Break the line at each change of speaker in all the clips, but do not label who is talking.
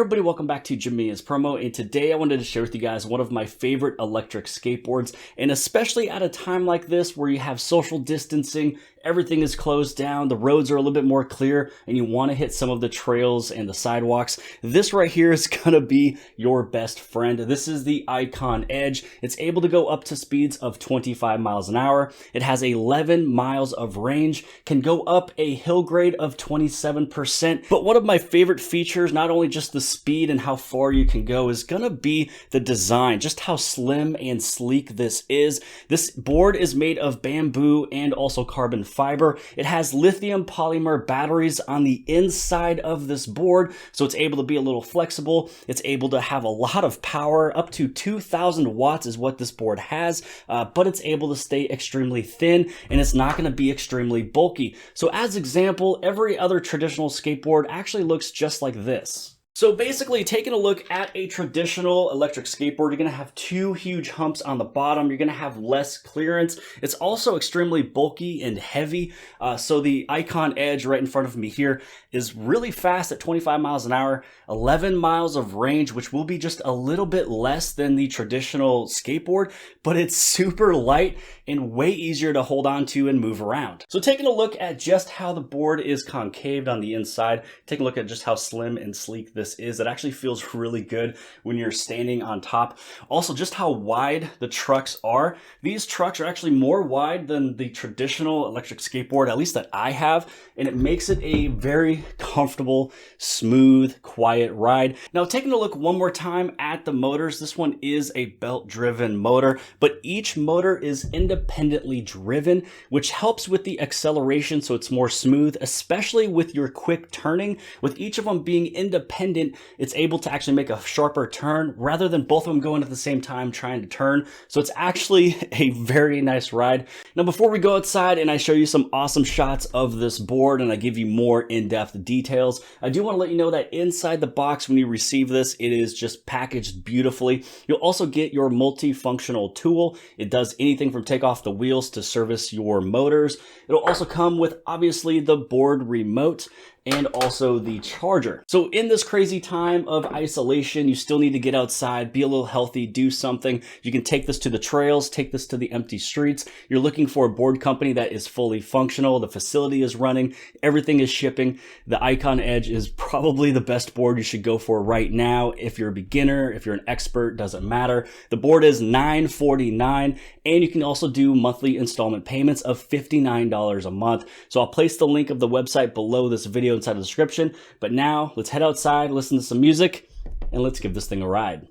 everybody, welcome back to Jamia's Promo, and today I wanted to share with you guys one of my favorite electric skateboards, and especially at a time like this where you have social distancing, everything is closed down, the roads are a little bit more clear, and you want to hit some of the trails and the sidewalks. This right here is going to be your best friend. This is the iKON Edge. It's able to go up to speeds of 25 miles an hour. It has 11 miles of range, can go up a hill grade of 27%. But one of my favorite features, not only just the speed and how far you can go, is going to be the design, just how slim and sleek this is. This board is made of bamboo and also carbon fiber. It has lithium polymer batteries on the inside of this board, so it's able to be a little flexible. It's able to have a lot of power. Up to 2,000 watts is what this board has, but it's able to stay extremely thin, and it's not going to be extremely bulky. So as example, every other traditional skateboard actually looks just like this. So basically, taking a look at a traditional electric skateboard, you're going to have two huge humps on the bottom. You're going to have less clearance. It's also extremely bulky and heavy. So the iKON Edge right in front of me here is really fast at 25 miles an hour, 11 miles of range, which will be just a little bit less than the traditional skateboard, but it's super light and way easier to hold on to and move around. So taking a look at just how the board is concaved on the inside, take a look at just how slim and sleek this is. It actually feels really good when you're standing on top. Also, just how wide the trucks are. These trucks are actually more wide than the traditional electric skateboard, at least that I have, and it makes it a very comfortable, smooth, quiet ride. Now, taking a look one more time at the motors, this one is a belt-driven motor, but each motor is independently driven, which helps with the acceleration so it's more smooth, especially with your quick turning. With each of them being independent, it's able to actually make a sharper turn rather than both of them going at the same time trying to turn. So it's actually a very nice ride. Now, before we go outside and I show you some awesome shots of this board and I give you more in-depth details, I do want to let you know that inside the box when you receive this, it is just packaged beautifully. You'll also get your multifunctional tool. It does anything from take off the wheels to service your motors. It'll also come with obviously the board remote and also the charger. So in this crazy time of isolation, you still need to get outside, be a little healthy, do something. You can take this to the trails, take this to the empty streets. You're looking for a board company that is fully functional. The facility is running, everything is shipping. The iKON Edge is probably the best board you should go for right now. If you're a beginner, if you're an expert, doesn't matter. The board is $949, and you can also do monthly installment payments of $59 a month. So I'll place the link of the website below this video inside the description. But now let's head outside, listen to some music, and let's give this thing a ride.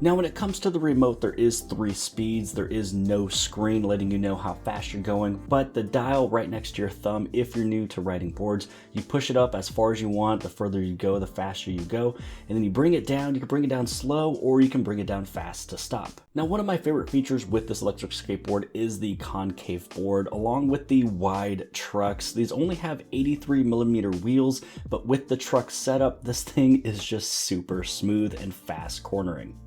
Now, when it comes to the remote, there is 3 speeds. There is no screen letting you know how fast you're going, but the dial right next to your thumb, if you're new to riding boards, you push it up as far as you want. The further you go, the faster you go. And then you bring it down. You can bring it down slow, or you can bring it down fast to stop. Now, one of my favorite features with this electric skateboard is the concave board, along with the wide trucks. These only have 83mm wheels, but with the truck setup, this thing is just super smooth and fast cornering.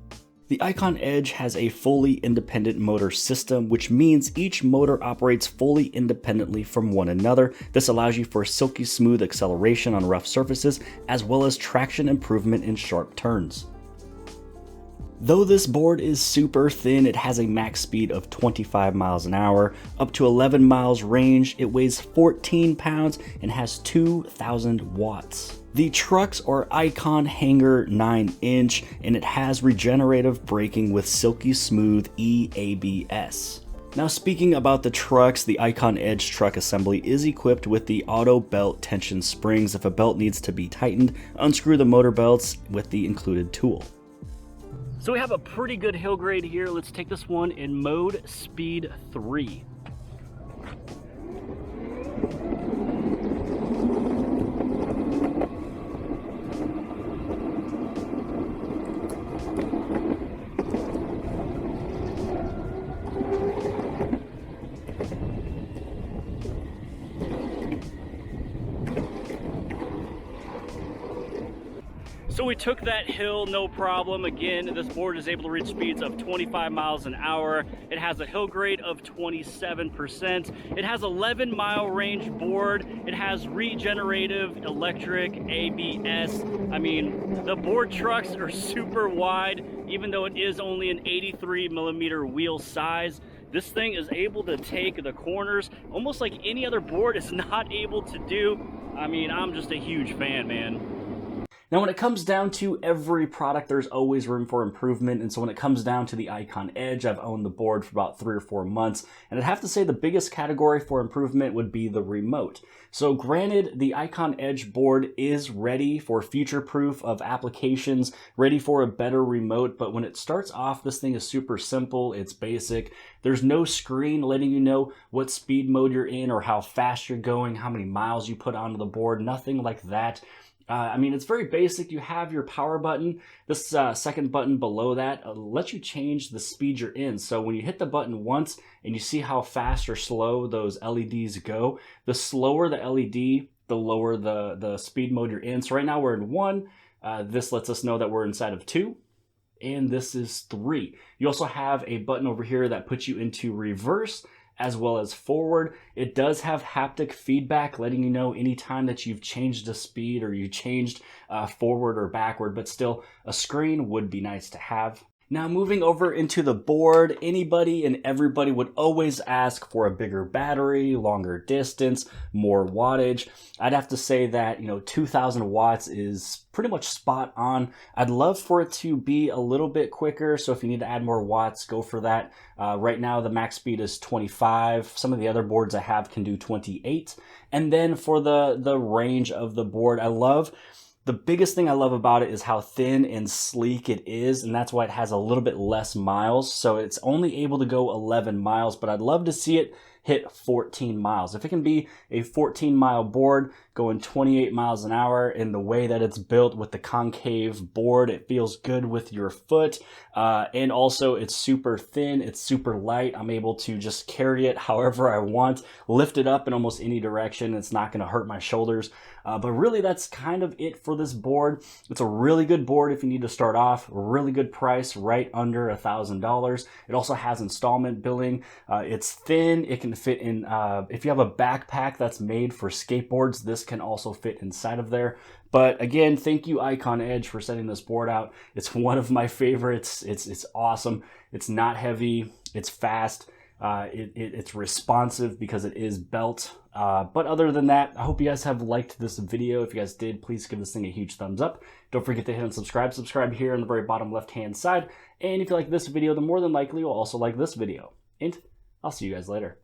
The iKON Edge has a fully independent motor system, which means each motor operates fully independently from one another. This allows you for silky smooth acceleration on rough surfaces, as well as traction improvement in sharp turns. Though this board is super thin, it has a max speed of 25 miles an hour, up to 11 miles range, it weighs 14 pounds, and has 2,000 watts. The trucks are iKON Hanger 9-inch, and it has regenerative braking with Silky Smooth eABS. Now speaking about the trucks, the iKON Edge truck assembly is equipped with the auto belt tension springs. If a belt needs to be tightened, unscrew the motor belts with the included tool. So we have a pretty good hill grade here. Let's take this one in mode speed 3. So we took that hill, no problem. Again, this board is able to reach speeds of 25 miles an hour. It has a hill grade of 27%. It has 11-mile range board. It has regenerative electric ABS. I mean, the board trucks are super wide, even though it is only an 83mm wheel size. This thing is able to take the corners almost like any other board is not able to do. I mean, I'm just a huge fan, man. Now, when it comes down to every product, there's always room for improvement. And so when it comes down to the iKON Edge, I've owned the board for about 3 or 4 months. And I'd have to say the biggest category for improvement would be the remote. So granted, the iKON Edge board is ready for future proof of applications, ready for a better remote. But when it starts off, this thing is super simple. It's basic. There's no screen letting you know what speed mode you're in or how fast you're going, how many miles you put onto the board, nothing like that. I mean, it's very basic. You have your power button. This second button below that lets you change the speed you're in. So when you hit the button once and you see how fast or slow those LEDs go, the slower the LED, the lower the speed mode you're in. So right now we're in 1. This lets us know that we're inside of 2. And this is 3. You also have a button over here that puts you into reverse as well as forward. It does have haptic feedback, letting you know anytime that you've changed the speed or you changed forward or backward, but still a screen would be nice to have. Now moving over into the board, anybody and everybody would always ask for a bigger battery, longer distance, more wattage. I'd have to say that, 2,000 watts is pretty much spot on. I'd love for it to be a little bit quicker, so if you need to add more watts, go for that. Right now the max speed is 25. Some of the other boards I have can do 28. And then for the range of the board, the biggest thing I love about it is how thin and sleek it is, and that's why it has a little bit less miles. So it's only able to go 11 miles, but I'd love to see it hit 14 miles. If it can be a 14-mile board going 28 miles an hour in the way that it's built with the concave board, it feels good with your foot. And also it's super thin, it's super light. I'm able to just carry it however I want, lift it up in almost any direction. It's not gonna hurt my shoulders. But really that's kind of it for this board. It's a really good board if you need to start off, really good price, right under $1,000. It also has installment billing. It's thin, it can fit in, if you have a backpack that's made for skateboards, this can also fit inside of there. But again, thank you iKON Edge for sending this board out. It's one of my favorites. It's awesome. It's not heavy, it's fast. It's responsive because it is belt. But other than that, I hope you guys have liked this video. If you guys did, please give this thing a huge thumbs up. Don't forget to hit and subscribe. Subscribe here on the very bottom left-hand side. And if you like this video, then more than likely you'll also like this video. And I'll see you guys later.